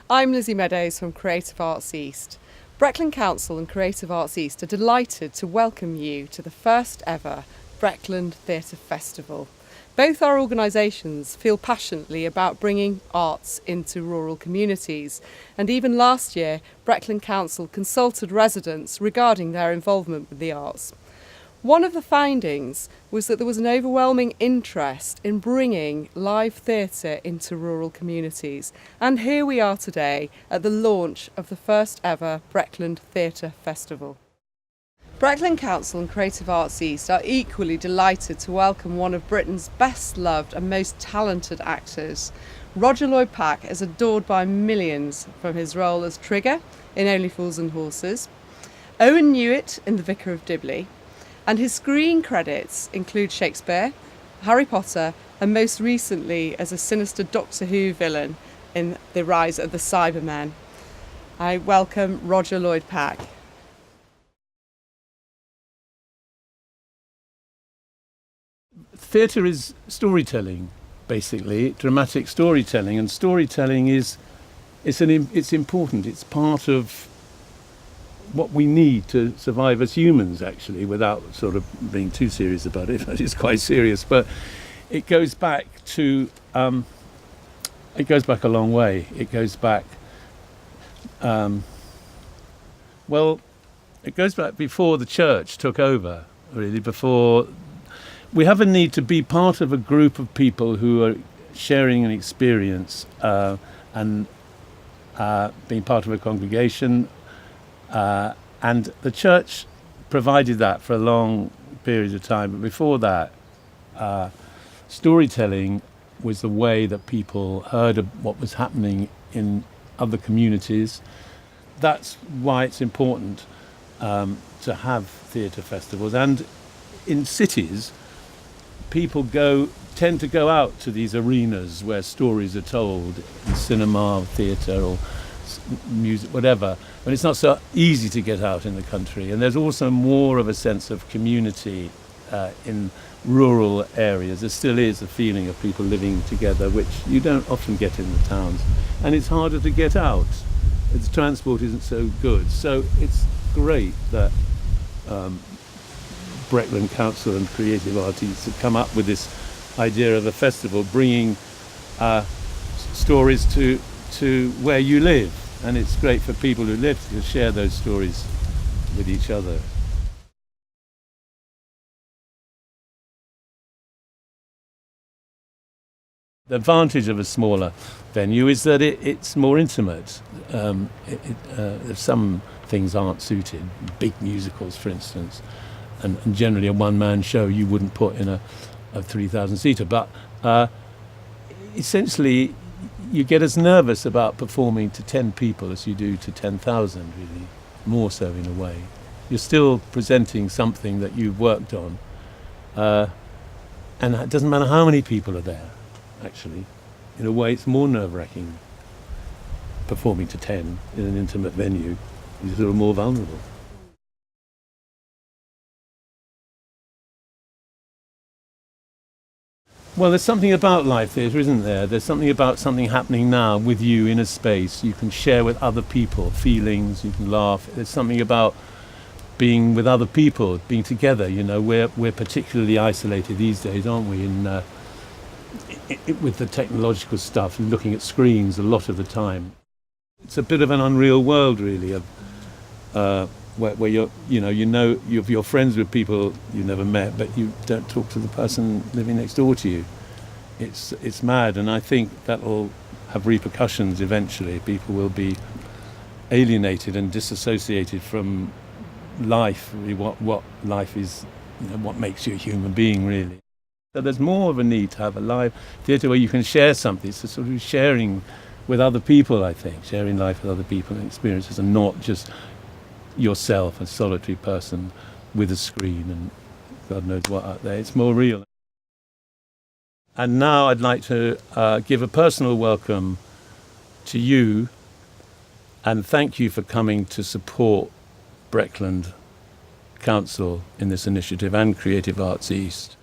I'm Lizzie Meadows from Creative Arts East. Breckland Council and Creative Arts East are delighted to welcome you to the first ever Breckland Theatre Festival. Both our organisations feel passionately about bringing arts into rural communities, and even last year Breckland Council consulted residents regarding their involvement with the arts. One of the findings was that there was an overwhelming interest in bringing live theatre into rural communities, and here we are today at the launch of the first ever Breckland Theatre Festival. Breckland Council and Creative Arts East are equally delighted to welcome one of Britain's best loved and most talented actors. Lloyd Pack is adored by millions from his role as Trigger in Only Fools and Horses, Owen Newitt in The Vicar of Dibley, and his screen credits include Shakespeare, Harry Potter, and most recently as a sinister Doctor Who villain in The Rise of the Cybermen. I welcome Lloyd Pack. Theatre is storytelling, basically, dramatic storytelling, and storytelling it's important. It's part of what we need to survive as humans, actually, without sort of being too serious about it. It's quite serious, but it goes back to it goes back a long way. It goes back it goes back before the church took over, really. Before, we have a need to be part of a group of people who are sharing an experience and being part of a congregation. And the church provided that for a long period of time. But before that, storytelling was the way that people heard of what was happening in other communities. That's why it's important to have theatre festivals. And in cities, people tend to go out to these arenas where stories are told, in cinema, theatre, or music, whatever. But it's not so easy to get out in the country, and there's also more of a sense of community in rural areas. There still is a feeling of people living together, which you don't often get in the towns, and it's harder to get out. The transport isn't so good, so it's great that Breckland Council and Creative Artists have come up with this idea of a festival, bringing stories to where you live. And it's great for people who live to share those stories with each other. The advantage of a smaller venue is that it's more intimate. Some things aren't suited, big musicals, for instance, and generally a one-man show you wouldn't put in a 3,000-seater. But essentially, you get as nervous about performing to 10 people as you do to 10,000, really, more so in a way. You're still presenting something that you've worked on, and it doesn't matter how many people are there, actually. In a way, it's more nerve-wracking performing to 10 in an intimate venue. You're sort of more vulnerable. Well, there's something about live theatre, isn't there? There's something about something happening now with you in a space. You can share with other people feelings, you can laugh. There's something about being with other people, being together. You know, we're particularly isolated these days, aren't we, with the technological stuff and looking at screens a lot of the time. It's a bit of an unreal world, really, of where you're friends with people you never met, but you don't talk to the person living next door to you. It's mad, and I think that'll have repercussions eventually. People will be alienated and disassociated from life, really, what life is, what makes you a human being, really. So there's more of a need to have a live theatre where you can share something. It's a sort of sharing with other people, I think, sharing life with other people and experiences, and not just yourself, a solitary person with a screen and God knows what out there. It's more real. And now I'd like to give a personal welcome to you and thank you for coming to support Breckland Council in this initiative and Creative Arts East.